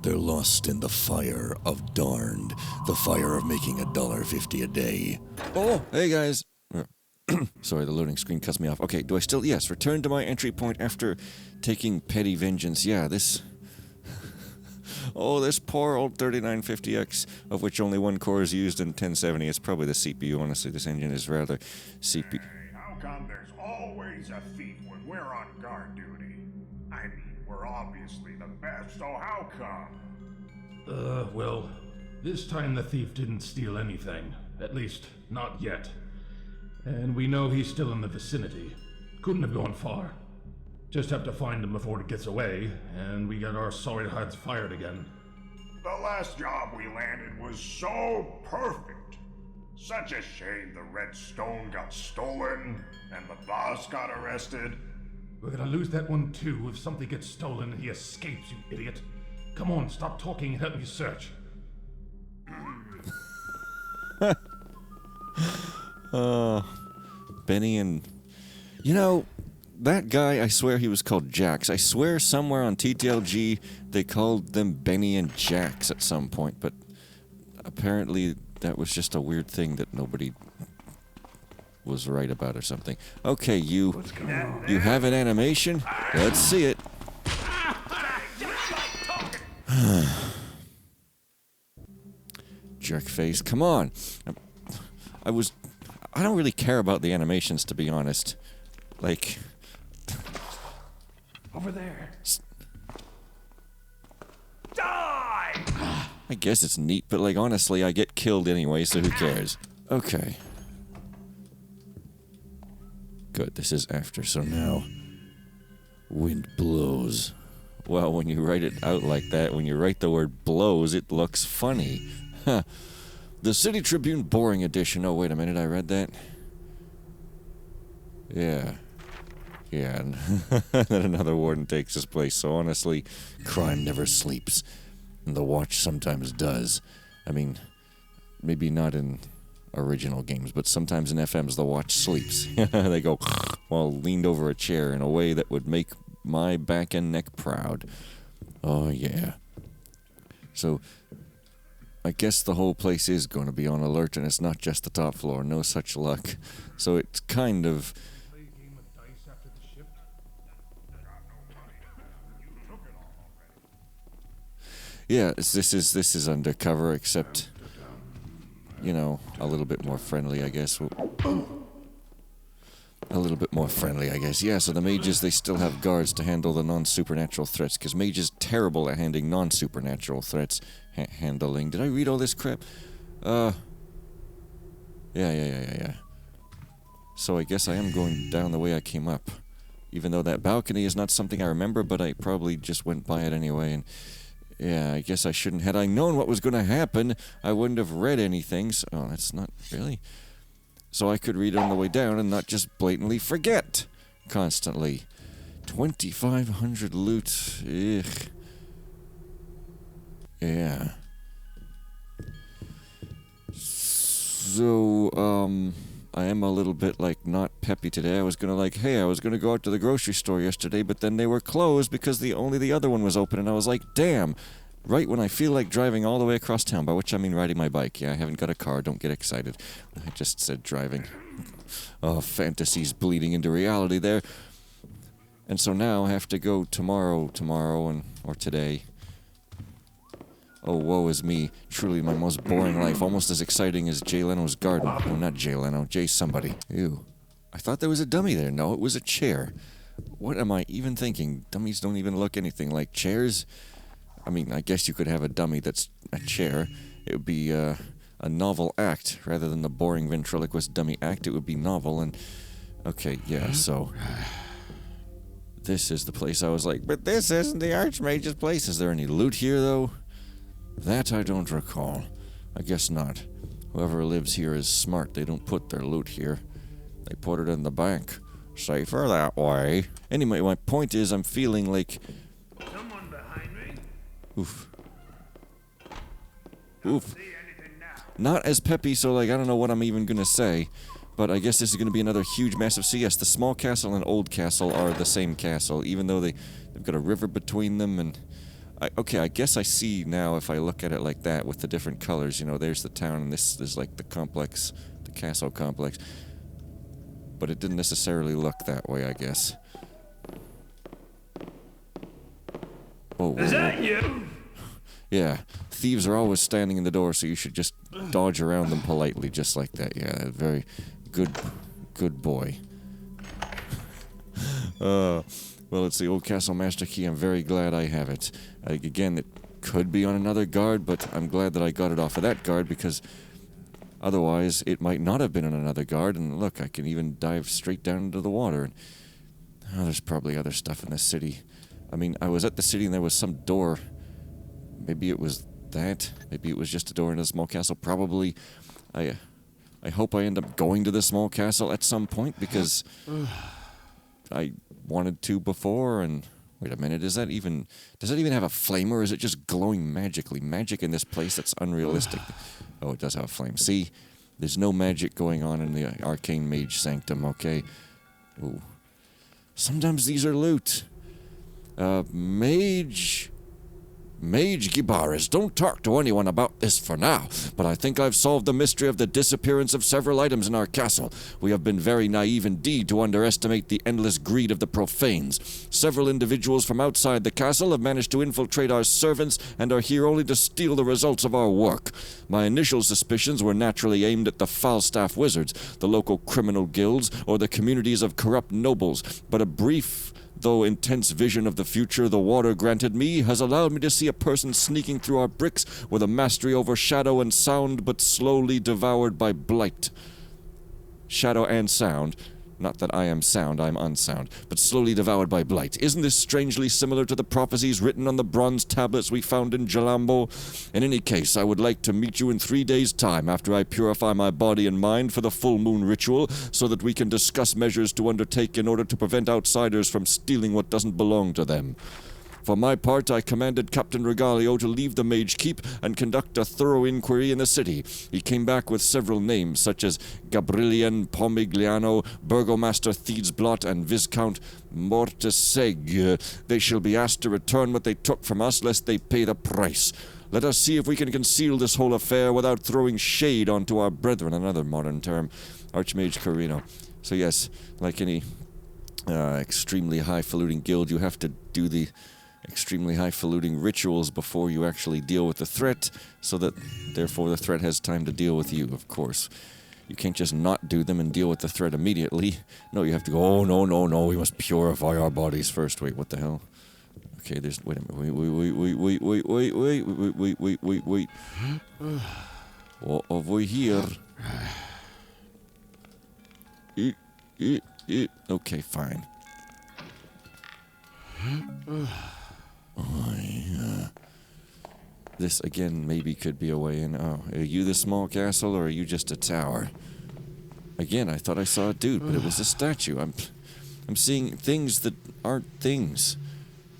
They're lost in the fire of darned, the fire of making $1.50 a day. Oh, hey guys. Sorry, the loading screen cuts me off. Okay, do I still... Yes, return to my entry point after taking petty vengeance. Yeah, this... Oh, this poor old 3950X, of which only one core is used in 1070. It's probably the CPU, honestly. This engine is rather CPU... Hey, how come there's always a thief when we're on guard duty? I mean, we're obviously the best, so how come? Well, this time the thief didn't steal anything. At least, not yet. And we know he's still in the vicinity. Couldn't have gone far. Just have to find him before he gets away, and we get our sorry hides fired again. The last job we landed was so perfect. Such a shame the red stone got stolen, and the boss got arrested. We're gonna lose that one too if something gets stolen and he escapes, you idiot. Come on, stop talking and help me search. Benny and... You know, that guy, I swear he was called Jax. I swear somewhere on TTLG they called them Benny and Jax at some point, but apparently that was just a weird thing that nobody was right about or something. Okay, you have an animation? Let's see it. Jerk face, come on. I don't really care about the animations, to be honest. Like... Over there. Die! I guess it's neat, but like honestly, I get killed anyway, so who cares? Okay. Good, this is after, so now... Wind blows. Well, when you write it out like that, when you write the word blows, it looks funny. Huh. The City Tribune Boring Edition. Oh, wait a minute, I read that? Yeah. Yeah, and then another warden takes his place, so honestly, crime never sleeps. And the Watch sometimes does. I mean, maybe not in original games, but sometimes in FMs the Watch sleeps. They go while leaned over a chair in a way that would make my back and neck proud. Oh, yeah. So... I guess the whole place is going to be on alert, and it's not just the top floor. No such luck. So it's kind of... Yeah, this is undercover, except, you know, a little bit more friendly, I guess. A little bit more friendly, I guess. Yeah, so the mages, they still have guards to handle the non-supernatural threats, because mage is terrible at handling non-supernatural threats. Handling. Did I read all this crap? Yeah. So I guess I am going down the way I came up. Even though that balcony is not something I remember, but I probably just went by it anyway, and... Yeah, I guess I shouldn't. Had I known what was going to happen, I wouldn't have read anything. So, oh, that's not really... So I could read it on the way down and not just blatantly forget constantly. 2,500 loot. Ugh. Yeah. So, I am a little bit, like, not peppy today. I was gonna, I was gonna go out to the grocery store yesterday, but then they were closed because only the other one was open, and I was like, damn! Right when I feel like driving all the way across town, by which I mean riding my bike. Yeah, I haven't got a car, don't get excited. I just said driving. Oh, fantasies bleeding into reality there. And so now I have to go tomorrow, or today. Oh, woe is me. Truly my most boring life. Almost as exciting as Jay Leno's garden. No, not Jay Leno. Jay somebody. Ew. I thought there was a dummy there. No, it was a chair. What am I even thinking? Dummies don't even look anything like chairs. I mean, I guess you could have a dummy that's a chair. It would be a novel act. Rather than the boring ventriloquist dummy act, it would be novel and... Okay, yeah, so... This is the place I was like, but this isn't the Archmage's place. Is there any loot here, though? That I don't recall. I guess not. Whoever lives here is smart. They don't put their loot here. They put it in the bank. Safer that way. Anyway, my point is I'm feeling like... Someone behind me? Oof. Oof. Not as peppy, so like I don't know what I'm even gonna say. But I guess this is gonna be another huge, massive... So yes, the small castle and old castle are the same castle, even though they've got a river between them and... Okay, I guess I see now if I look at it like that with the different colors. You know, there's the town and this is like the complex, the castle complex. But it didn't necessarily look that way, I guess. Oh, Is that you? Yeah, thieves are always standing in the door, so you should just dodge around them politely, just like that. Yeah, very good boy. Well, it's the old castle master key. I'm very glad I have it. Again, it could be on another guard, but I'm glad that I got it off of that guard, because otherwise it might not have been on another guard. And look, I can even dive straight down into the water. And there's probably other stuff in the city. I mean, I was at the city and there was some door. Maybe it was that. Maybe it was just a door in a small castle. Probably. I hope I end up going to the small castle at some point, because I wanted to before. And wait a minute, does that even have a flame, or is it just glowing magically? Magic in this place, that's unrealistic. Oh, it does have a flame. See, there's no magic going on in the Arcane Mage Sanctum, okay? Ooh. Sometimes these are loot. Mage Gibaris, don't talk to anyone about this for now, but I think I've solved the mystery of the disappearance of several items in our castle. We have been very naive indeed to underestimate the endless greed of the profanes. Several individuals from outside the castle have managed to infiltrate our servants and are here only to steal the results of our work. My initial suspicions were naturally aimed at the Falstaff wizards, the local criminal guilds, or the communities of corrupt nobles, but a brief though intense vision of the future the water granted me has allowed me to see a person sneaking through our bricks with a mastery over shadow and sound, but slowly devoured by blight. Shadow and sound. Not that I am sound, I'm unsound, but slowly devoured by blight. Isn't this strangely similar to the prophecies written on the bronze tablets we found in Jalambo? In any case, I would like to meet you in 3 days' time after I purify my body and mind for the full moon ritual, so that we can discuss measures to undertake in order to prevent outsiders from stealing what doesn't belong to them. For my part, I commanded Captain Regalio to leave the Mage Keep and conduct a thorough inquiry in the city. He came back with several names, such as Gabrilian Pomigliano, Burgomaster Thiedsblot, and Viscount Morteseg. They shall be asked to return what they took from us, lest they pay the price. Let us see if we can conceal this whole affair without throwing shade onto our brethren, another modern term, Archmage Carino. So yes, like any extremely highfalutin guild, you have to do the extremely highfalutin rituals before you actually deal with the threat, so that therefore the threat has time to deal with you, of course. You can't just not do them and deal with the threat immediately. No, you have to go, oh, no, we must purify our bodies first. Wait, what the hell? Okay, there's, wait a minute, wait. Oh, over here. Okay, fine. This, again, maybe could be a way in. Oh, are you the small castle, or are you just a tower? Again, I thought I saw a dude, but it was a statue. I'm seeing things that aren't things.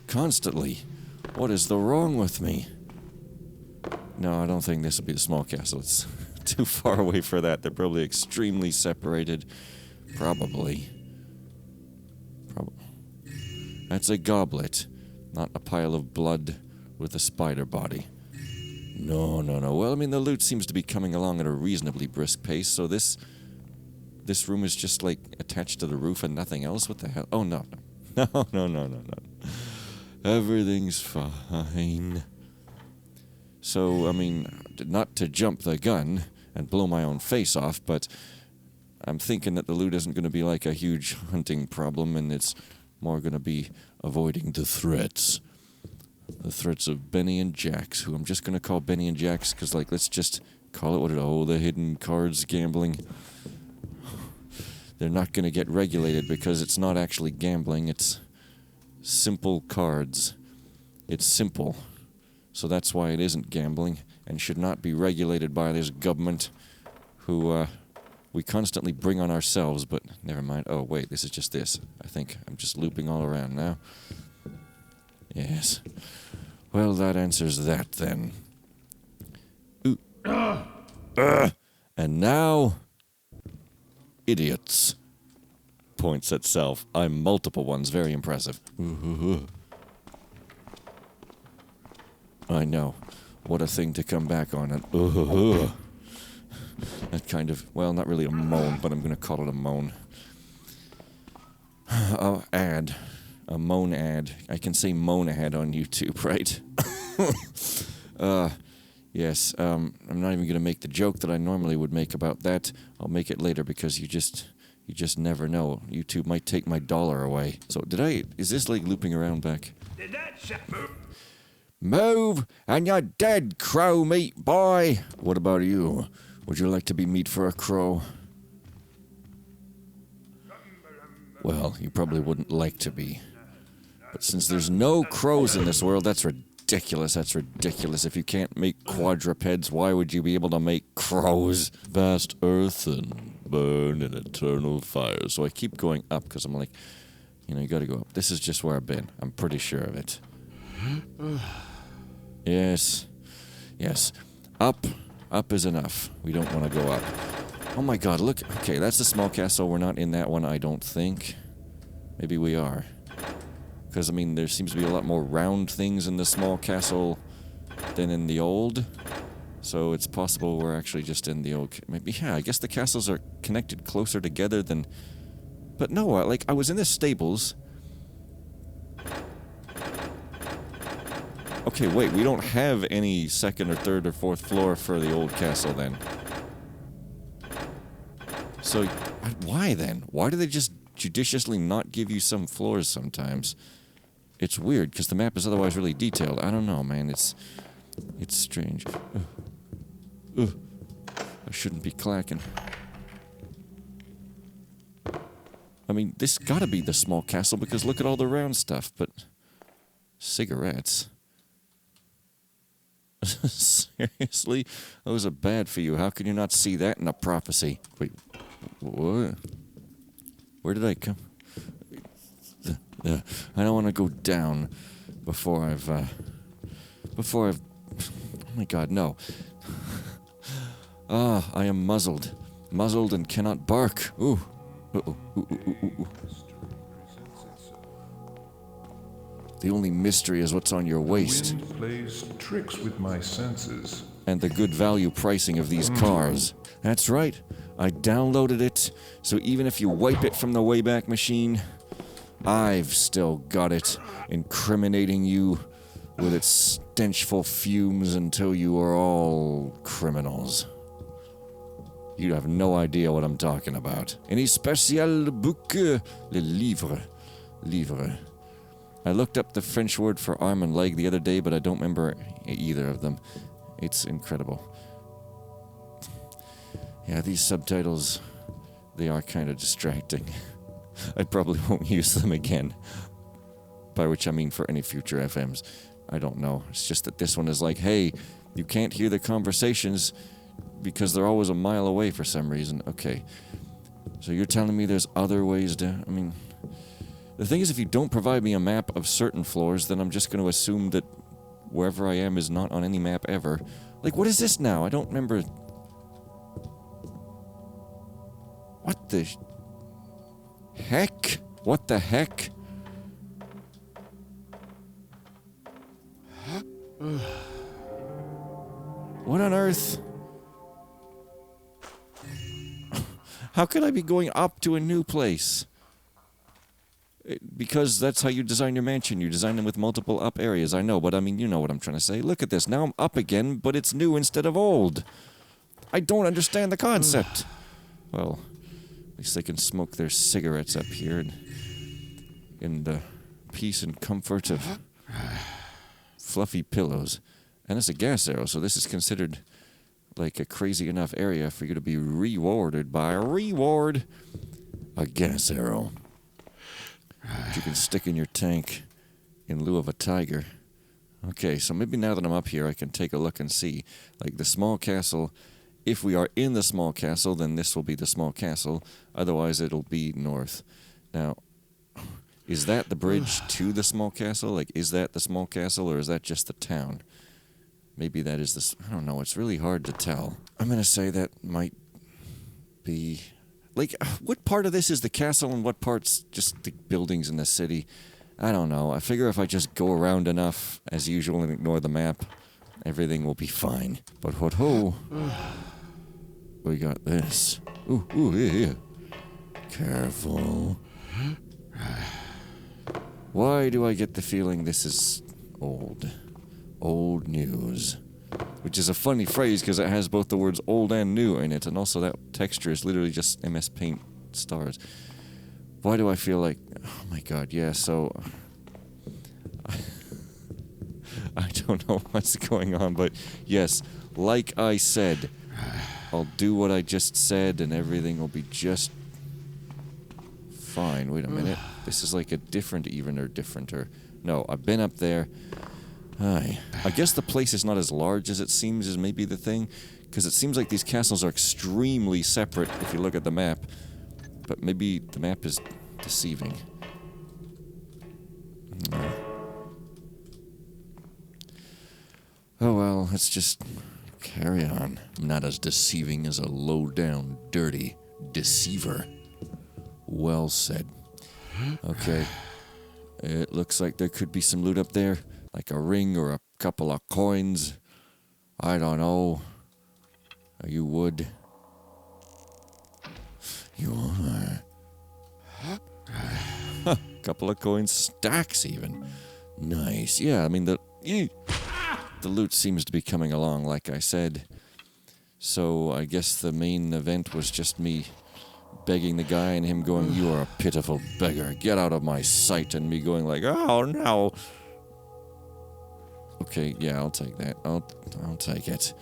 Constantly. What is the wrong with me? No, I don't think this will be the small castle. It's too far away for that. They're probably extremely separated. Probably. That's a goblet, not a pile of blood with a spider body. No. Well, I mean, the loot seems to be coming along at a reasonably brisk pace, so this room is just, like, attached to the roof and nothing else? What the hell? Oh, no. No. Everything's fine. So, I mean, not to jump the gun and blow my own face off, but I'm thinking that the loot isn't going to be like a huge hunting problem, and it's more going to be avoiding the threats. The threats of Benny and Jax, who I'm just going to call Benny and Jax, because, like, let's just call it what it is. Oh, the hidden cards gambling. They're not going to get regulated because it's not actually gambling, it's simple cards. It's simple. So that's why it isn't gambling, and should not be regulated by this government, who, we constantly bring on ourselves, but never mind. Oh, wait, this is just this. I think I'm just looping all around now. Yes. Well, that answers that, then. Ooh. And now... idiots. Points at self. I'm multiple ones. Very impressive. I know. What a thing to come back on. And, that kind of, well, not really a moan, but I'm going to call it a moan. Oh, ad. A moan ad. I can say moan ad on YouTube, right? Yes, I'm not even going to make the joke that I normally would make about that. I'll make it later because you just never know. YouTube might take my dollar away. So is this like looping around back? Did that shot move? Move, and you're dead, crow meat boy. What about you? Would you like to be meat for a crow? Well, you probably wouldn't like to be. But since there's no crows in this world, that's ridiculous. That's ridiculous. If you can't make quadrupeds, why would you be able to make crows? Vast earth and burn in eternal fire. So I keep going up because I'm like, you gotta go up. This is just where I've been. I'm pretty sure of it. Yes. Yes. Up. Up is enough. We don't want to go up. Oh my god, look. Okay, that's the small castle. We're not in that one, I don't think. Maybe we are. Because, I mean, there seems to be a lot more round things in the small castle than in the old. So it's possible we're actually just in the old... Maybe, yeah, I guess the castles are connected closer together than... But no, I was in the stables... Okay, wait, we don't have any second or third or fourth floor for the old castle then. So, why then? Why do they just judiciously not give you some floors sometimes? It's weird, because the map is otherwise really detailed. I don't know, man, it's strange. I shouldn't be clacking. I mean, this gotta be the small castle, because look at all the round stuff, but... Cigarettes... Seriously? Those are bad for you. How can you not see that in a prophecy? Wait, what? Where did I come? I don't want to go down before I've... Oh my god, no. I am muzzled. Muzzled and cannot bark. Ooh. Uh-oh. Ooh. The only mystery is what's on your waist. Wind plays tricks with my senses. And the good value pricing of these cars. That's right. I downloaded it, so even if you wipe it from the Wayback Machine, I've still got it, incriminating you with its stenchful fumes until you are all criminals. You have no idea what I'm talking about. Any spécial book, le livre. I looked up the French word for arm and leg the other day, but I don't remember either of them. It's incredible. Yeah, these subtitles, they are kind of distracting. I probably won't use them again. By which I mean for any future FMs. I don't know. It's just that this one is like, hey, you can't hear the conversations because they're always a mile away for some reason. Okay. So you're telling me there's other ways to... I mean... The thing is, if you don't provide me a map of certain floors, then I'm just going to assume that wherever I am is not on any map ever. Like, what is this now? I don't remember... What the... heck? What the heck? What on earth? How could I be going up to a new place? Because that's how you design your mansion. You design them with multiple up areas. I know, but I mean, you know what I'm trying to say. Look at this. Now I'm up again, but it's new instead of old. I don't understand the concept. Well, at least they can smoke their cigarettes up here in the peace and comfort of fluffy pillows. And it's a gas arrow, so this is considered like a crazy enough area for you to be rewarded by a gas arrow. That you can stick in your tank in lieu of a tiger. Okay, so maybe now that I'm up here, I can take a look and see. Like the small castle, if we are in the small castle, then this will be the small castle. Otherwise, it'll be north. Now, is that the bridge to the small castle? Like, is that the small castle, or is that just the town? Maybe that is the... I don't know, it's really hard to tell. I'm going to say that might be... Like, what part of this is the castle and what part's just the buildings in the city? I don't know. I figure if I just go around enough, as usual, and ignore the map, everything will be fine. But what-ho? We got this. Ooh, yeah. Careful. Why do I get the feeling this is old? Old news. Which is a funny phrase because it has both the words old and new in it, and also that texture is literally just MS Paint stars. Why do I feel like... Oh my god, yeah, so... I don't know what's going on, but yes, like I said, I'll do what I just said and everything will be just fine. Wait a minute. This is like a different even or differenter. No, I've been up there. I guess the place is not as large as it seems is maybe the thing, because it seems like these castles are extremely separate if you look at the map, but maybe the map is deceiving. Oh well, let's just carry on. I'm not as deceiving as a low-down, dirty deceiver. Well said. Okay. It looks like there could be some loot up there. Like a ring or a couple of coins. I don't know. You would. You are. Couple of coins, stacks even. Nice. Yeah, I mean the loot seems to be coming along, like I said. So I guess the main event was just me begging the guy and him going, "You are a pitiful beggar. Get out of my sight," and me going like, "Oh no." Okay, yeah, I'll take that. I'll take it.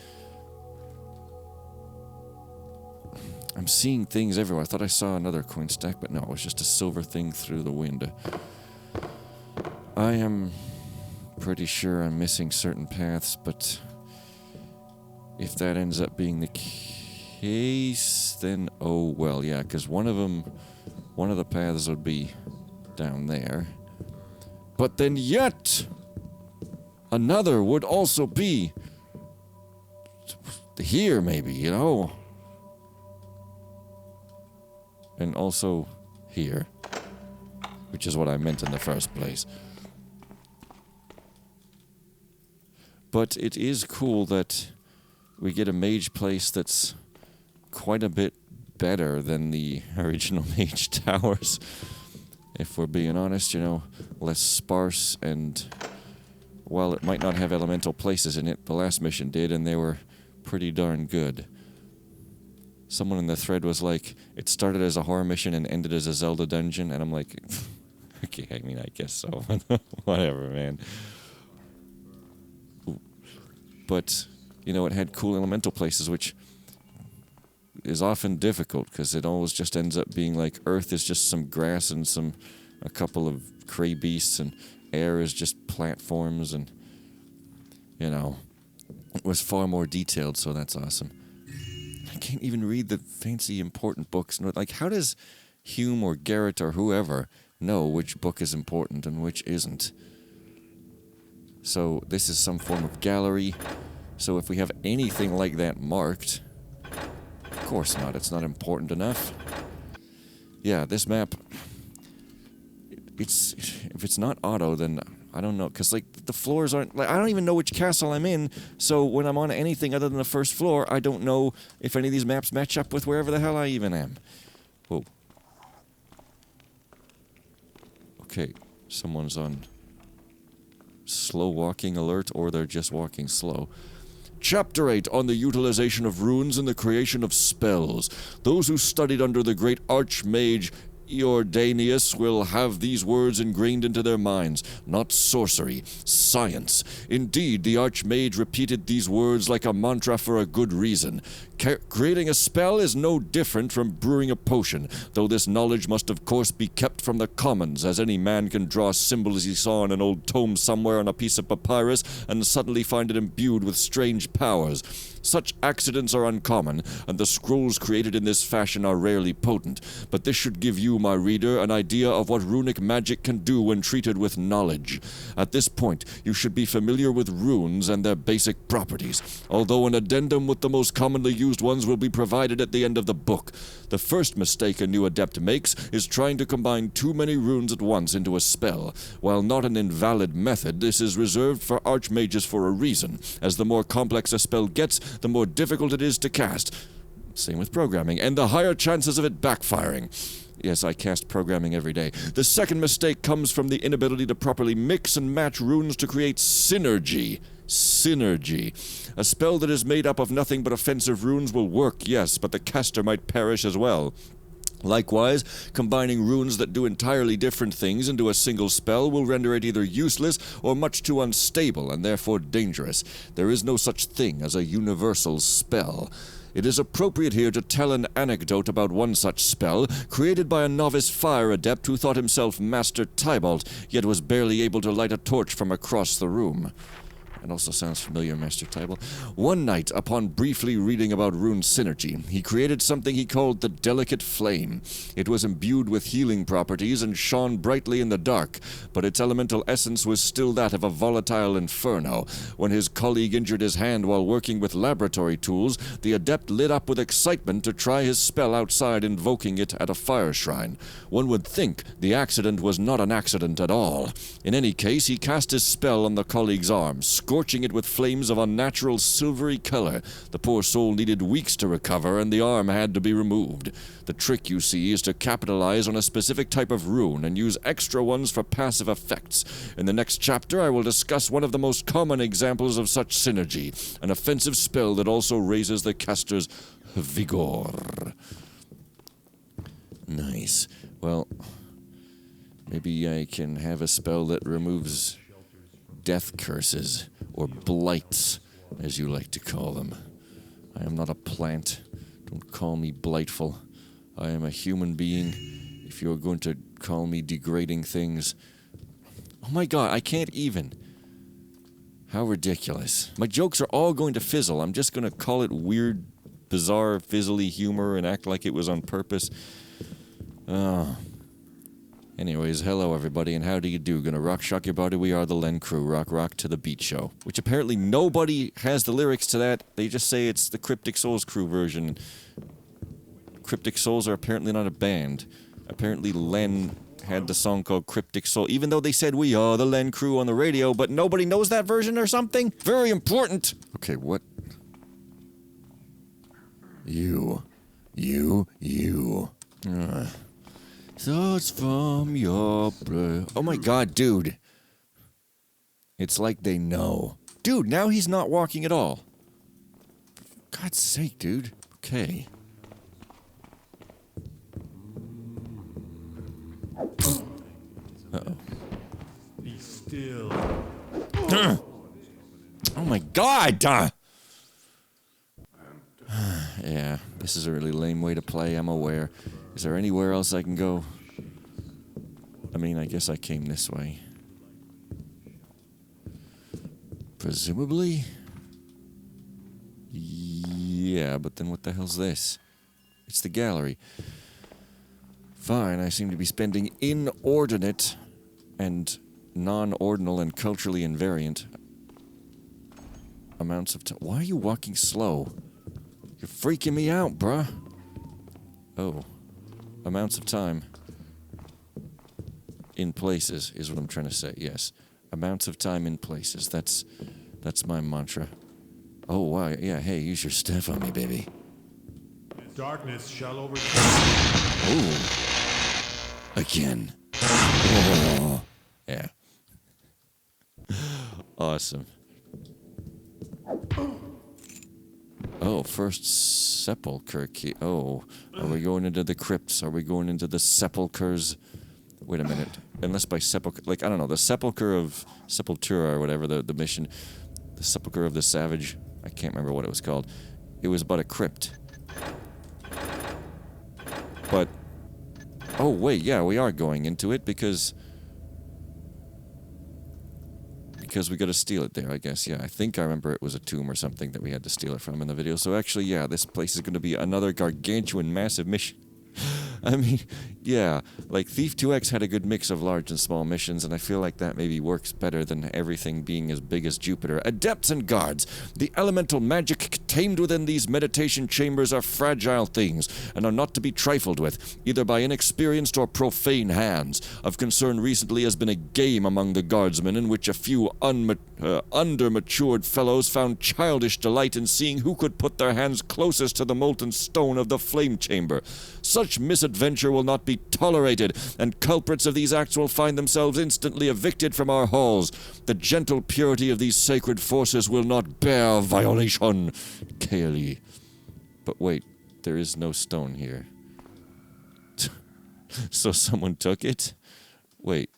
I'm seeing things everywhere. I thought I saw another coin stack, but no, it was just a silver thing through the wind. I am pretty sure I'm missing certain paths, but if that ends up being the case, then oh well, yeah, because one of the paths would be down there. But then yet another would also be here, maybe, you know? And also here, which is what I meant in the first place. But it is cool that we get a mage place that's quite a bit better than the original mage towers. If we're being honest, you know, less sparse, and while it might not have elemental places in it, the last mission did, and they were pretty darn good. Someone in the thread was like, it started as a horror mission and ended as a Zelda dungeon, and I'm like, okay, I mean, I guess so. Whatever, man. But, you know, it had cool elemental places, which is often difficult, because it always just ends up being like, earth is just some grass and a couple of cray beasts, and air is just platforms, and, you know, it was far more detailed, so that's awesome. I can't even read the fancy important books. Like, how does Hume or Garrett or whoever know which book is important and which isn't? So this is some form of gallery. So if we have anything like that marked, of course not, it's not important enough. Yeah, this map, if it's not auto, then I don't know, because, like, the floors aren't... Like, I don't even know which castle I'm in, so when I'm on anything other than the first floor, I don't know if any of these maps match up with wherever the hell I even am. Whoa. Okay, someone's on slow walking alert, or they're just walking slow. Chapter 8 on the utilization of runes and the creation of spells. Those who studied under the great archmage Iordanius will have these words ingrained into their minds. Not sorcery, science. Indeed, the Archmage repeated these words like a mantra for a good reason. Creating a spell is no different from brewing a potion, though this knowledge must of course be kept from the commons, as any man can draw a symbol as he saw in an old tome somewhere on a piece of papyrus and suddenly find it imbued with strange powers. Such accidents are uncommon, and the scrolls created in this fashion are rarely potent, but this should give you, my reader, an idea of what runic magic can do when treated with knowledge. At this point, you should be familiar with runes and their basic properties, although an addendum with the most commonly used ones will be provided at the end of the book. The first mistake a new adept makes is trying to combine too many runes at once into a spell. While not an invalid method, this is reserved for archmages for a reason, as the more complex a spell gets, the more difficult it is to cast. Same with programming, and the higher chances of it backfiring. Yes, I cast programming every day. The second mistake comes from the inability to properly mix and match runes to create synergy. Synergy. A spell that is made up of nothing but offensive runes will work, yes, but the caster might perish as well. Likewise, combining runes that do entirely different things into a single spell will render it either useless or much too unstable and therefore dangerous. There is no such thing as a universal spell. It is appropriate here to tell an anecdote about one such spell, created by a novice fire adept who thought himself Master Tybalt, yet was barely able to light a torch from across the room. It also sounds familiar, Master Tybalt. One night, upon briefly reading about rune synergy, he created something he called the Delicate Flame. It was imbued with healing properties and shone brightly in the dark, but its elemental essence was still that of a volatile inferno. When his colleague injured his hand while working with laboratory tools, the adept lit up with excitement to try his spell outside, invoking it at a fire shrine. One would think the accident was not an accident at all. In any case, he cast his spell on the colleague's arm, scorching it with flames of unnatural silvery color. The poor soul needed weeks to recover, and the arm had to be removed. The trick, you see, is to capitalize on a specific type of rune and use extra ones for passive effects. In the next chapter, I will discuss one of the most common examples of such synergy, an offensive spell that also raises the caster's vigor. Nice. Well, maybe I can have a spell that removes death curses, or blights, as you like to call them. I am not a plant. Don't call me blightful. I am a human being. If you're going to call me degrading things... Oh my god, I can't even. How ridiculous. My jokes are all going to fizzle. I'm just going to call it weird, bizarre, fizzly humor and act like it was on purpose. Oh... Anyways, hello everybody, and how do you do? Gonna rock, shock your body, we are the Len Crew, rock, rock to the beat show. Which apparently nobody has the lyrics to that, they just say it's the Cryptic Souls Crew version. Cryptic Souls are apparently not a band. Apparently Len had the song called Cryptic Soul, even though they said we are the Len Crew on the radio, but nobody knows that version or something? Very important! Okay, what? You. Thoughts from your brain. Oh my god, dude. It's like they know. Dude, now he's not walking at all. God's sake, dude. Okay. Uh-oh. Be still. Oh my god! Yeah, this is a really lame way to play, I'm aware. Is there anywhere else I can go? I mean, I guess I came this way. Presumably? Yeah, but then what the hell's this? It's the gallery. Fine, I seem to be spending inordinate and non-ordinal and culturally invariant amounts of time. Why are you walking slow? You're freaking me out, bruh. Oh. Amounts of time in places is what I'm trying to say, yes. Amounts of time in places. That's my mantra. Oh, wow. Yeah, hey, use your staff on me, baby. Darkness shall overtake. Oh. Again. Oh. Yeah. Awesome. Oh, first sepulcher key. Oh, are we going into the crypts? Are we going into the sepulchers? Wait a minute. Unless by sepulcher, like, I don't know, the sepulcher of Sepultura or whatever, the mission. The sepulcher of the savage. I can't remember what it was called. It was but a crypt. But, oh wait, yeah, we are going into it because because we got to steal it there, I guess. Yeah, I think I remember it was a tomb or something that we had to steal it from in the video. So actually, yeah, this place is going to be another gargantuan, massive mission. I mean, yeah, like Thief 2X had a good mix of large and small missions, and I feel like that maybe works better than everything being as big as Jupiter. Adepts and guards, the elemental magic contained within these meditation chambers are fragile things, and are not to be trifled with, either by inexperienced or profane hands. Of concern recently has been a game among the guardsmen in which a few under-matured fellows found childish delight in seeing who could put their hands closest to the molten stone of the flame chamber. Such misadventure will not be tolerated, and culprits of these acts will find themselves instantly evicted from our halls. The gentle purity of these sacred forces will not bear violation. Kaeli. But wait, there is no stone here. So someone took it? Wait.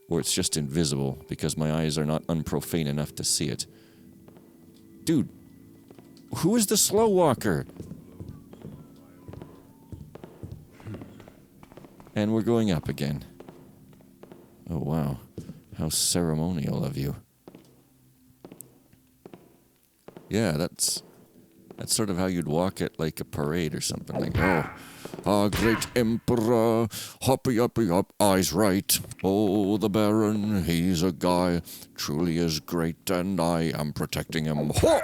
Or it's just invisible, because my eyes are not unprofane enough to see it. Dude, who is the slow walker? And we're going up again. Oh, wow. How ceremonial of you. Yeah, that's sort of how you'd walk at, like, a parade or something. Like, oh, our great emperor, hoppy uppy up, eyes right. Oh, the Baron, he's a guy, truly is great, and I am protecting him. Ho!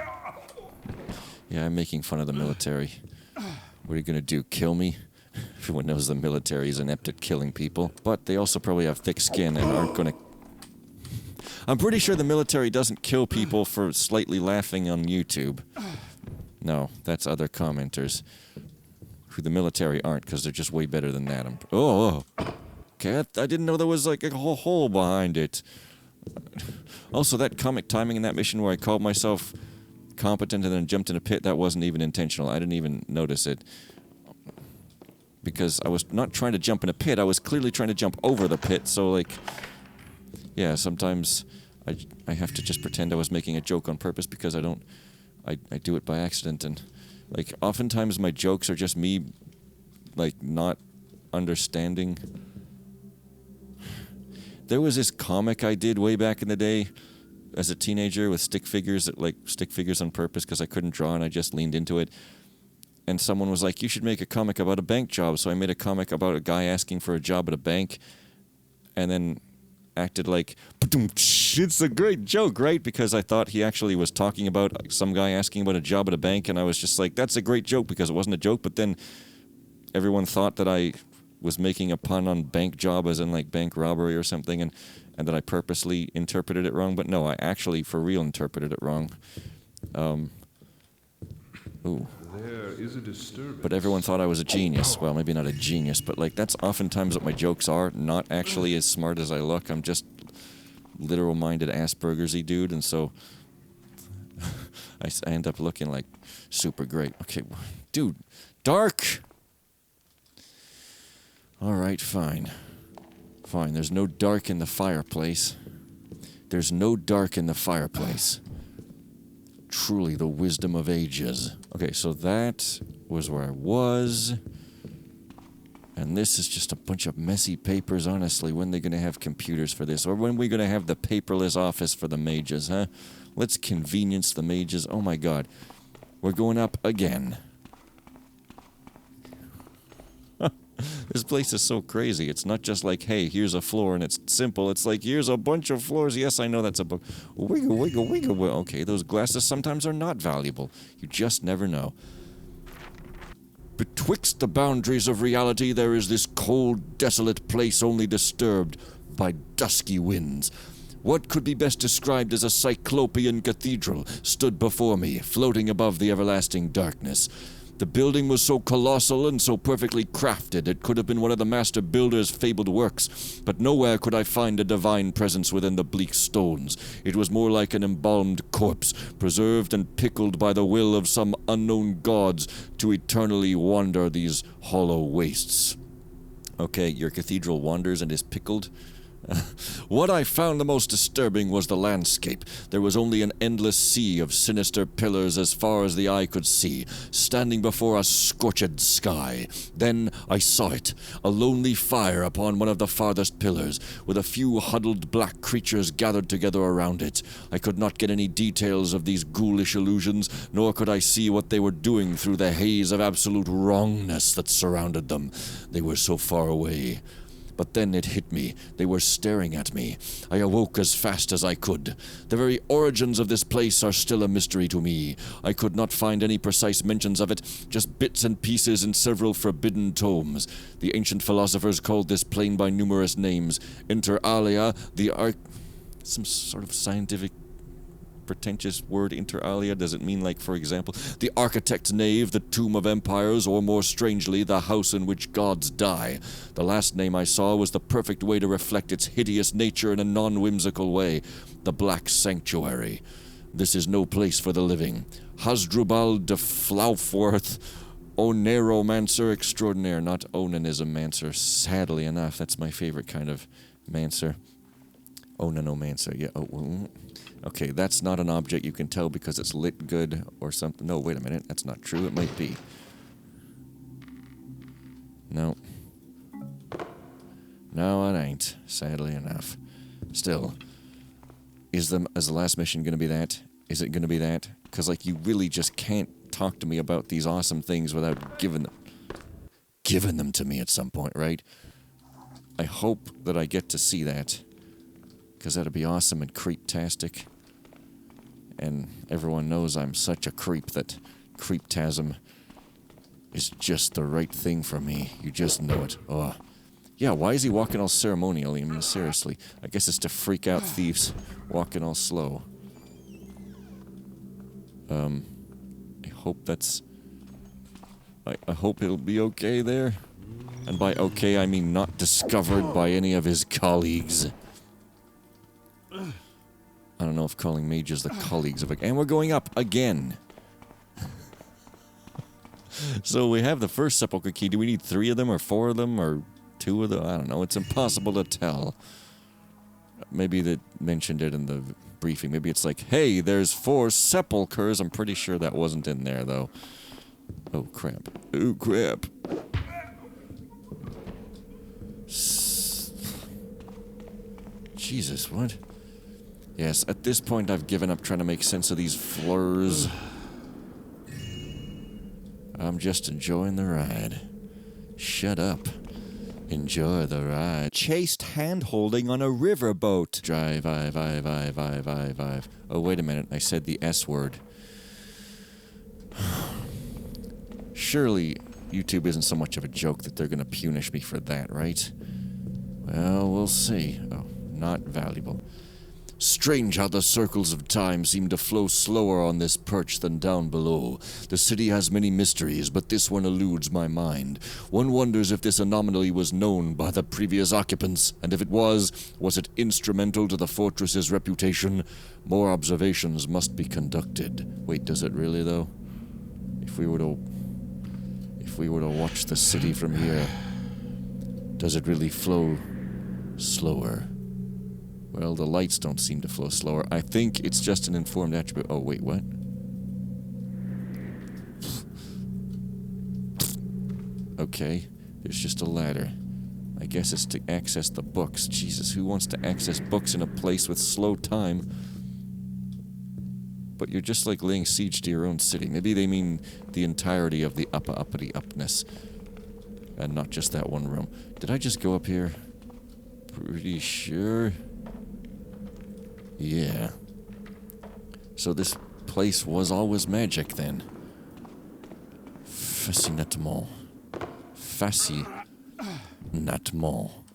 Yeah, I'm making fun of the military. What are you gonna do, kill me? Everyone knows the military is inept at killing people, but they also probably have thick skin and aren't gonna... I'm pretty sure the military doesn't kill people for slightly laughing on YouTube. No, that's other commenters. Who the military aren't, because they're just way better than that. Okay, I didn't know there was like a whole hole behind it. Also, that comic timing in that mission where I called myself competent and then jumped in a pit, that wasn't even intentional. I didn't even notice it. Because I was not trying to jump in a pit, I was clearly trying to jump over the pit, so like... Yeah, sometimes I have to just pretend I was making a joke on purpose because I don't... I do it by accident, and... Like, oftentimes my jokes are just me, like, not understanding. There was this comic I did way back in the day as a teenager with stick figures, stick figures on purpose because I couldn't draw and I just leaned into it. And someone was like, you should make a comic about a bank job. So I made a comic about a guy asking for a job at a bank and then acted like, it's a great joke, right? Because I thought he actually was talking about some guy asking about a job at a bank, and I was just like, that's a great joke because it wasn't a joke, but then everyone thought that I was making a pun on bank job as in like bank robbery or something, and that I purposely interpreted it wrong, but no, I actually for real interpreted it wrong. Ooh. There is a disturbance. But everyone thought I was a genius. Well, maybe not a genius, but like that's oftentimes what my jokes are. Not actually as smart as I look. I'm just literal-minded Asperger's-y dude, and so I end up looking like super great. Okay, dude, dark. All right, fine. Fine, there's no dark in the fireplace. There's no dark in the fireplace. Truly the wisdom of ages. Okay, so that was where I was. And this is just a bunch of messy papers, honestly. When are they going to have computers for this? Or when are we going to have the paperless office for the mages, huh? Let's convenience the mages. Oh my god. We're going up again. This place is so crazy. It's not just like, hey, here's a floor and it's simple. It's like, here's a bunch of floors. Yes, I know that's a book. Wiggle, wiggle, wiggle. Well, okay, those glasses sometimes are not valuable. You just never know. Betwixt the boundaries of reality there is this cold, desolate place only disturbed by dusky winds. What could be best described as a cyclopean cathedral stood before me, floating above the everlasting darkness. The building was so colossal and so perfectly crafted it could have been one of the master builder's fabled works, but nowhere could I find a divine presence within the bleak stones. It was more like an embalmed corpse, preserved and pickled by the will of some unknown gods to eternally wander these hollow wastes. Okay, your cathedral wanders and is pickled? What I found the most disturbing was the landscape. There was only an endless sea of sinister pillars as far as the eye could see, standing before a scorched sky. Then I saw it, a lonely fire upon one of the farthest pillars, with a few huddled black creatures gathered together around it. I could not get any details of these ghoulish illusions, nor could I see what they were doing through the haze of absolute wrongness that surrounded them. They were so far away. But then it hit me. They were staring at me. I awoke as fast as I could. The very origins of this place are still a mystery to me. I could not find any precise mentions of it, just bits and pieces in several forbidden tomes. The ancient philosophers called this plane by numerous names. Inter alia, some sort of scientific pretentious word, inter alia. Does it mean, like, for example, the architect's nave, the tomb of empires, or more strangely, the house in which gods die? The last name I saw was the perfect way to reflect its hideous nature in a non-whimsical way. The Black Sanctuary. This is no place for the living. Hasdrubal de Flaufworth, Oneromancer extraordinaire, not onanism-mancer. Sadly enough, that's my favorite kind of mancer. Onanomancer, yeah. Okay, that's not an object you can tell because it's lit good or something. No, wait a minute. That's not true. It might be. No. No, it ain't. Sadly enough. Still, is the last mission going to be that? Is it going to be that? Because, like, you really just can't talk to me about these awesome things without giving them to me at some point, right? I hope that I get to see that. Because that'd be awesome and creep-tastic. And everyone knows I'm such a creep that creeptasm is just the right thing for me. You just know it. Oh. Yeah, why is he walking all ceremonially? I mean, seriously. I guess it's to freak out thieves walking all slow. I hope that's... I hope it'll be okay there. And by okay, I mean not discovered by any of his colleagues. I don't know if calling mages the colleagues of... And we're going up again. So we have the first sepulchre key. Do we need 3 of them or 4 of them or 2 of them? I don't know. It's impossible to tell. Maybe they mentioned it in the briefing. Maybe it's like, hey, there's 4 sepulchres. I'm pretty sure that wasn't in there, though. Oh, crap. Oh, crap. Jesus, what? Yes, at this point I've given up trying to make sense of these flurs. I'm just enjoying the ride. Shut up. Enjoy the ride. Chaste hand-holding on a riverboat. Drive. Oh, wait a minute. I said the S word. Surely YouTube isn't so much of a joke that they're going to punish me for that, right? Well, we'll see. Oh, not valuable. Strange how the circles of time seem to flow slower on this perch than down below. The city has many mysteries, but this one eludes my mind. One wonders if this anomaly was known by the previous occupants, and if it was it instrumental to the fortress's reputation? More observations must be conducted. Wait, does it really, though? If we were to watch the city from here, does it really flow slower? Well, the lights don't seem to flow slower. I think it's just an informed attribute. Oh, wait, what? Okay, there's just a ladder. I guess it's to access the books. Jesus, who wants to access books in a place with slow time? But you're just like laying siege to your own city. Maybe they mean the entirety of the uppity-upness. And not just that one room. Did I just go up here? Pretty sure... Yeah. So this place was always magic, then. Fascinatement.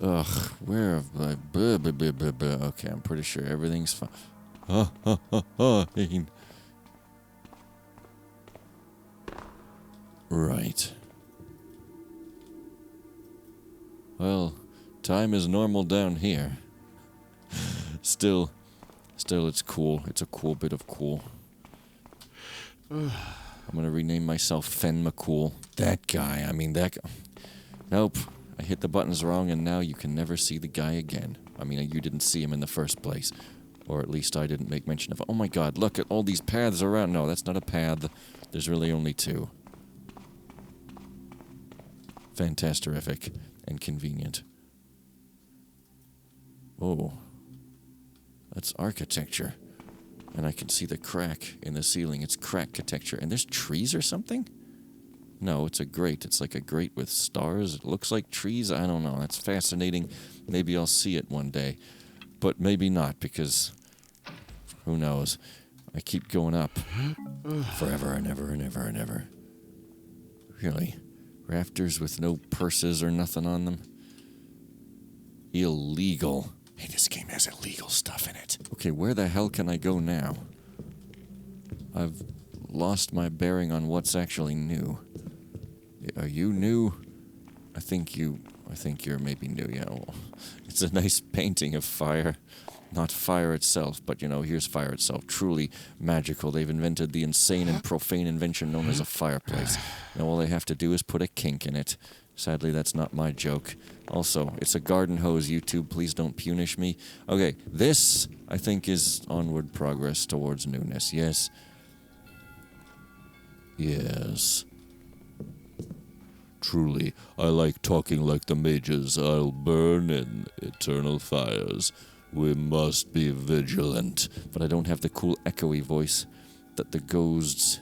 Ugh, where have I... Okay, I'm pretty sure everything's fine. Right. Well, time is normal down here. Still, it's cool. It's a cool bit of cool. I'm gonna rename myself Fen McCool. That guy, Nope. I hit the buttons wrong and now you can never see the guy again. I mean, you didn't see him in the first place. Or at least I didn't make mention of it. Oh my god, look at all these paths around. No, that's not a path. There's really only two. Fantasterific and convenient. Oh. That's architecture. And I can see the crack in the ceiling. It's crack-catecture. And there's trees or something? No, it's a grate. It's like a grate with stars. It looks like trees. I don't know. That's fascinating. Maybe I'll see it one day. But maybe not, because who knows? I keep going up. Forever and ever and ever and ever. Really? Rafters with no purses or nothing on them? Illegal. Hey, this game has illegal stuff in it. Okay, where the hell can I go now? I've lost my bearing on what's actually new. Are you new? I think you're maybe new, yeah. Well, it's a nice painting of fire. Not fire itself, but, you know, here's fire itself. Truly magical. They've invented the insane and profane invention known as a fireplace. Now all they have to do is put a kink in it. Sadly, that's not my joke. Also, it's a garden hose, YouTube. Please don't punish me. Okay, this, I think, is onward progress towards newness. Yes. Yes. Truly, I like talking like the mages. I'll burn in eternal fires. We must be vigilant. But I don't have the cool echoey voice that the ghosts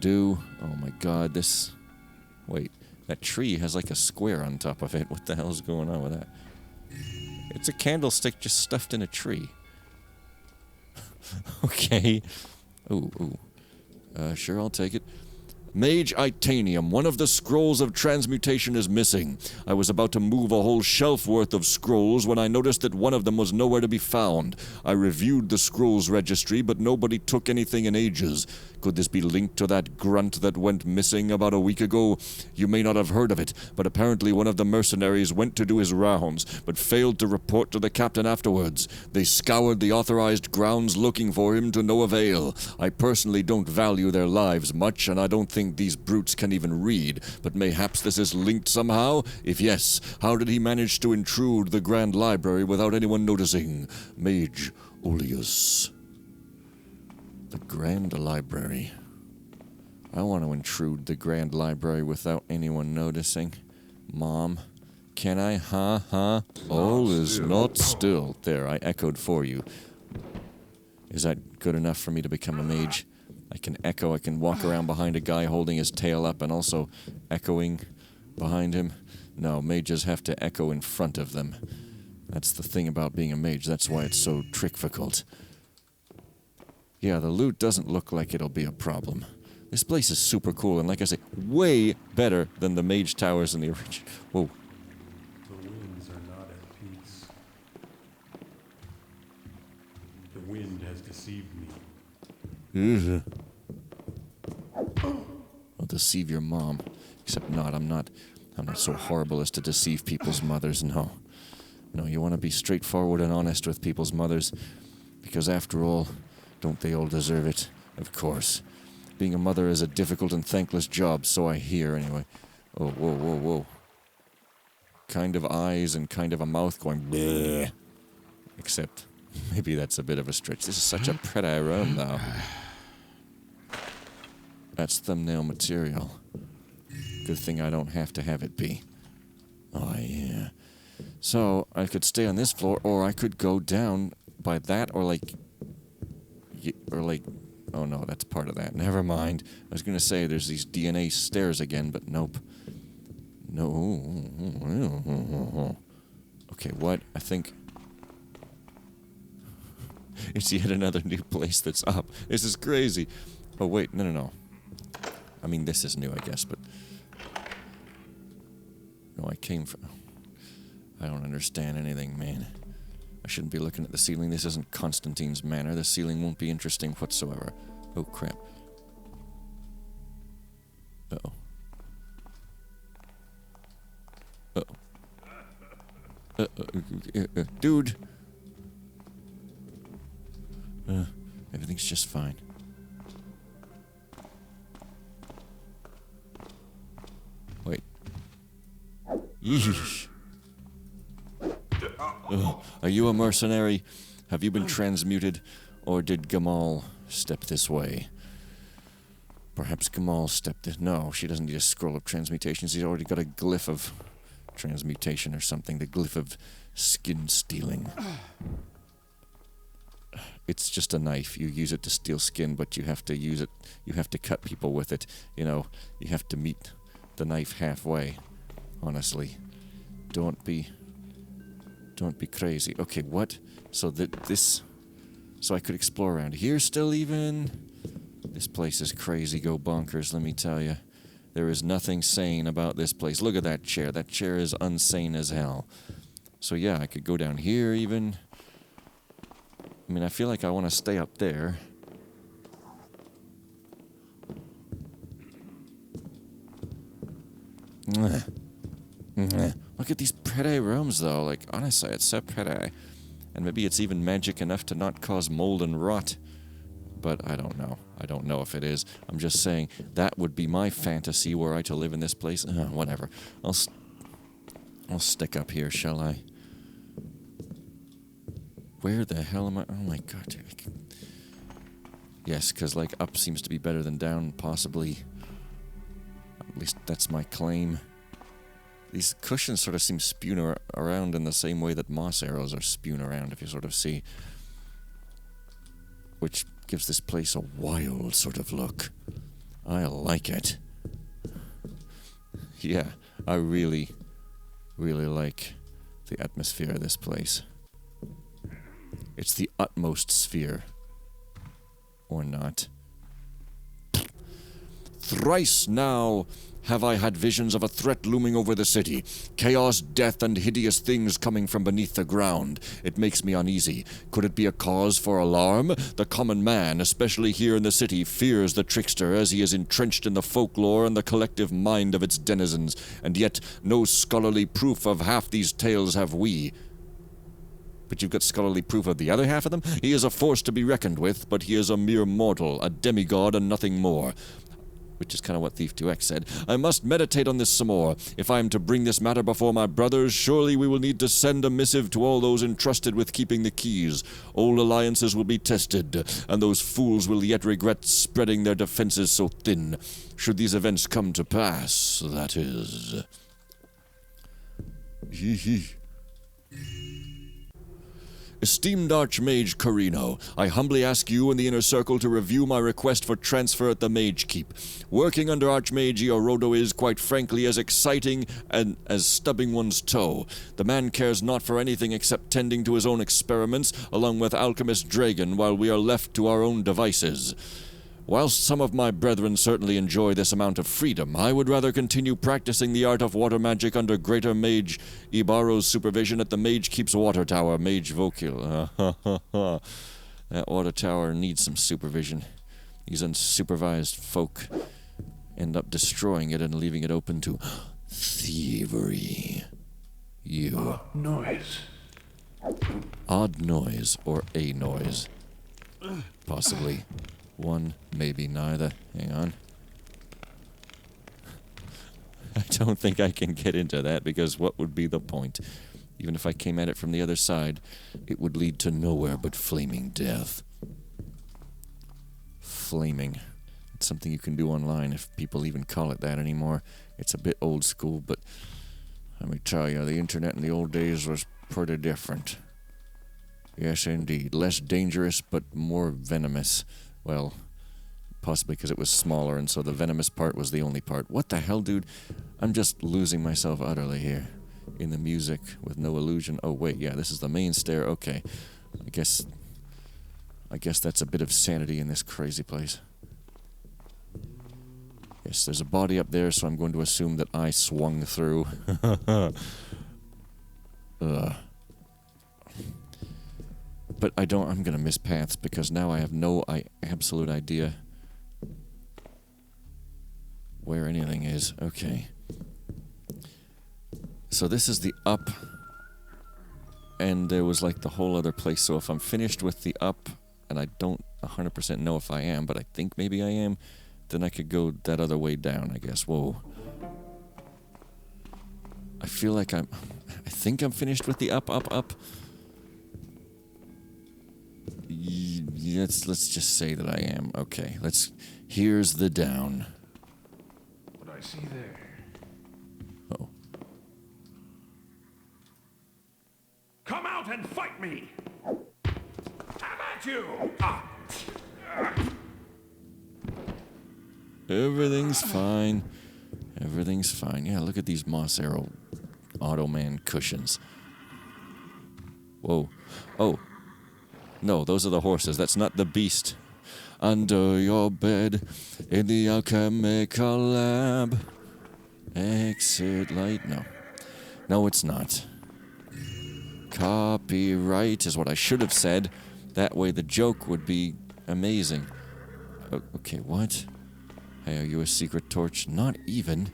do. Oh my god, this... Wait, that tree has like a square on top of it. What the hell's going on with that? It's a candlestick just stuffed in a tree. Okay. Ooh. Sure, I'll take it. Mage Itanium, one of the scrolls of transmutation is missing. I was about to move a whole shelf worth of scrolls when I noticed that one of them was nowhere to be found. I reviewed the scrolls registry, but nobody took anything in ages. Could this be linked to that grunt that went missing about a week ago? You may not have heard of it, but apparently one of the mercenaries went to do his rounds, but failed to report to the captain afterwards. They scoured the authorized grounds looking for him to no avail. I personally don't value their lives much, and I don't think these brutes can even read, but mayhaps this is linked somehow? If yes, how did he manage to intrude the Grand Library without anyone noticing? Mage Oleus. The Grand Library. I want to intrude the Grand Library without anyone noticing. Mom, can I? Huh? All is not still. There, I echoed for you. Is that good enough for me to become a mage? I can echo, I can walk around behind a guy holding his tail up and also echoing behind him. No, mages have to echo in front of them. That's the thing about being a mage, that's why it's so trickfacult. Yeah, the loot doesn't look like it'll be a problem. This place is super cool, and like I say, way better than the mage towers in the original. Whoa. The winds are not at peace. The wind has deceived me. I'll deceive your mom. Except not, I'm not so horrible as to deceive people's mothers, no. No, you want to be straightforward and honest with people's mothers, because after all, don't they all deserve it? Of course. Being a mother is a difficult and thankless job, so I hear, anyway. Oh, whoa. Kind of eyes and kind of a mouth going bleh. Except, maybe that's a bit of a stretch. This is such a pretty room, though. That's thumbnail material. Good thing I don't have to have it be. Oh, yeah. So, I could stay on this floor, or I could go down by that, or like... oh no, that's part of that. Never mind. I was gonna say there's these DNA stairs again, but nope. No. Okay, what? I think... It's yet another new place that's up. This is crazy. Oh, wait, no. I mean, this is new, I guess, but... No, I came from... I don't understand anything, man. I shouldn't be looking at the ceiling. This isn't Constantine's Manor. The ceiling won't be interesting whatsoever. Oh, crap. Uh-oh. Dude! Everything's just fine. Wait. Yeesh. Are you a mercenary? Have you been transmuted? Or did Gamal step this way? Perhaps Gamal stepped this. No, she doesn't need a scroll of transmutation. She's already got a glyph of transmutation or something. The glyph of skin stealing. It's just a knife. You use it to steal skin, but you have to use it. You have to cut people with it. You know, you have to meet the knife halfway. Honestly, don't be crazy. Okay, what? So so I could explore around here still even? This place is crazy, go bonkers, let me tell you. There is nothing sane about this place. Look at that chair. That chair is unsane as hell. So yeah, I could go down here even. I mean, I feel like I want to stay up there. Look at these pretty rooms, though. Like, honestly, it's so pretty. And maybe it's even magic enough to not cause mold and rot. But I don't know. I don't know if it is. I'm just saying that would be my fantasy were I to live in this place. Whatever. I'll stick up here, shall I? Where the hell am I? Oh my god. Dude. Yes, because, like, up seems to be better than down, possibly. At least that's my claim. These cushions sort of seem spewing around in the same way that moss arrows are spewing around, if you sort of see. Which gives this place a wild sort of look. I like it. Yeah, I really, really like the atmosphere of this place. It's the utmost sphere. Or not. Thrice now have I had visions of a threat looming over the city. Chaos, death, and hideous things coming from beneath the ground. It makes me uneasy. Could it be a cause for alarm? The common man, especially here in the city, fears the trickster as he is entrenched in the folklore and the collective mind of its denizens, and yet no scholarly proof of half these tales have we. But you've got scholarly proof of the other half of them? He is a force to be reckoned with, but he is a mere mortal, a demigod and nothing more. Which is kind of what Thief 2X said. I must meditate on this some more. If I am to bring this matter before my brothers, surely we will need to send a missive to all those entrusted with keeping the keys. Old alliances will be tested, and those fools will yet regret spreading their defenses so thin. Should these events come to pass, that is. Hee hee. Esteemed Archmage Carino, I humbly ask you and the Inner Circle to review my request for transfer at the Mage Keep. Working under Archmage Iorodo is, quite frankly, as exciting and as stubbing one's toe. The man cares not for anything except tending to his own experiments, along with Alchemist Dragon, while we are left to our own devices. Whilst some of my brethren certainly enjoy this amount of freedom, I would rather continue practicing the art of water magic under Greater Mage Ibaro's supervision at the Mage Keep's Water Tower, Mage Vocul. That water tower needs some supervision. These unsupervised folk end up destroying it and leaving it open to thievery. You. Noise. Odd noise, or a noise. Possibly. One, maybe neither. Hang on. I don't think I can get into that, because what would be the point? Even if I came at it from the other side, it would lead to nowhere but flaming death. Flaming. It's something you can do online, if people even call it that anymore. It's a bit old school, but let me tell you, the internet in the old days was pretty different. Yes, indeed. Less dangerous, but more venomous. Well, possibly because it was smaller, and so the venomous part was the only part. What the hell, dude? I'm just losing myself utterly here. In the music, with no illusion. Oh, wait, yeah, this is the main stair. Okay. I guess that's a bit of sanity in this crazy place. Yes, there's a body up there, so I'm going to assume that I swung through. But I'm gonna miss paths, because now I have no absolute idea where anything is. Okay. So this is the up, and there was like the whole other place. So if I'm finished with the up, and I don't 100% know if I am, but I think maybe I am, then I could go that other way down, I guess. Whoa. I feel like I think I'm finished with the up. Let's just say that I am. Okay, here's the down. What I see there. Oh. Come out and fight me! Have at you! Everything's fine. Everything's fine. Yeah, look at these Moss Arrow Automan cushions. Whoa. Oh. No, those are the horses. That's not the beast. Under your bed in the alchemical lab. Exit light. No. No, it's not. Copyright is what I should have said. That way the joke would be amazing. Okay, what? Hey, are you a secret torch? Not even.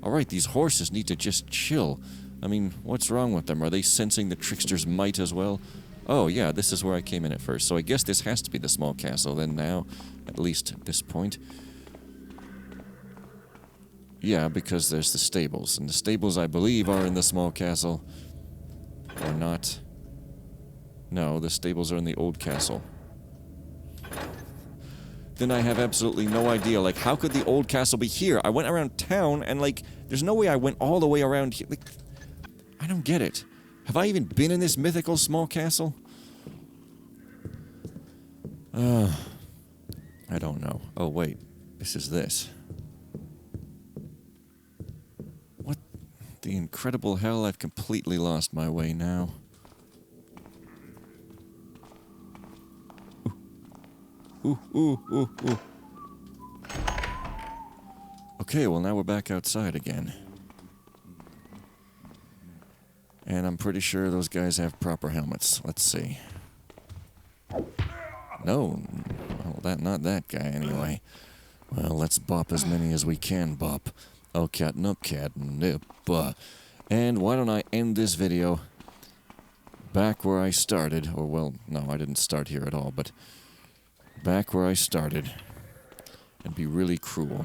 Alright, these horses need to just chill. I mean, what's wrong with them? Are they sensing the trickster's might as well? Oh, yeah, this is where I came in at first. So I guess this has to be the small castle then now. At least at this point. Yeah, because there's the stables. And the stables, I believe, are in the small castle. Or not. No, the stables are in the old castle. Then I have absolutely no idea. Like, how could the old castle be here? I went around town, and, like, there's no way I went all the way around here. Like, I don't get it. Have I even been in this mythical small castle? I don't know. Oh, wait. This is this. What the incredible hell? I've completely lost my way now. Ooh. Okay, well now we're back outside again. And I'm pretty sure those guys have proper helmets. Let's see. No. Well, not that guy anyway. Well, let's bop as many as we can bop. Oh, catnip. And why don't I end this video back where I started. Or, well, no, I didn't start here at all, but back where I started. And be really cruel.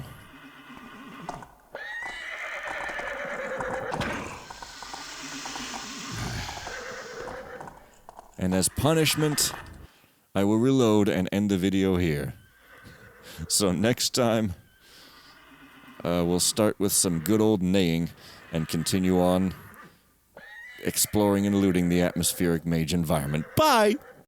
And as punishment, I will reload and end the video here. So next time, we'll start with some good old neighing and continue on exploring and looting the atmospheric mage environment. Bye!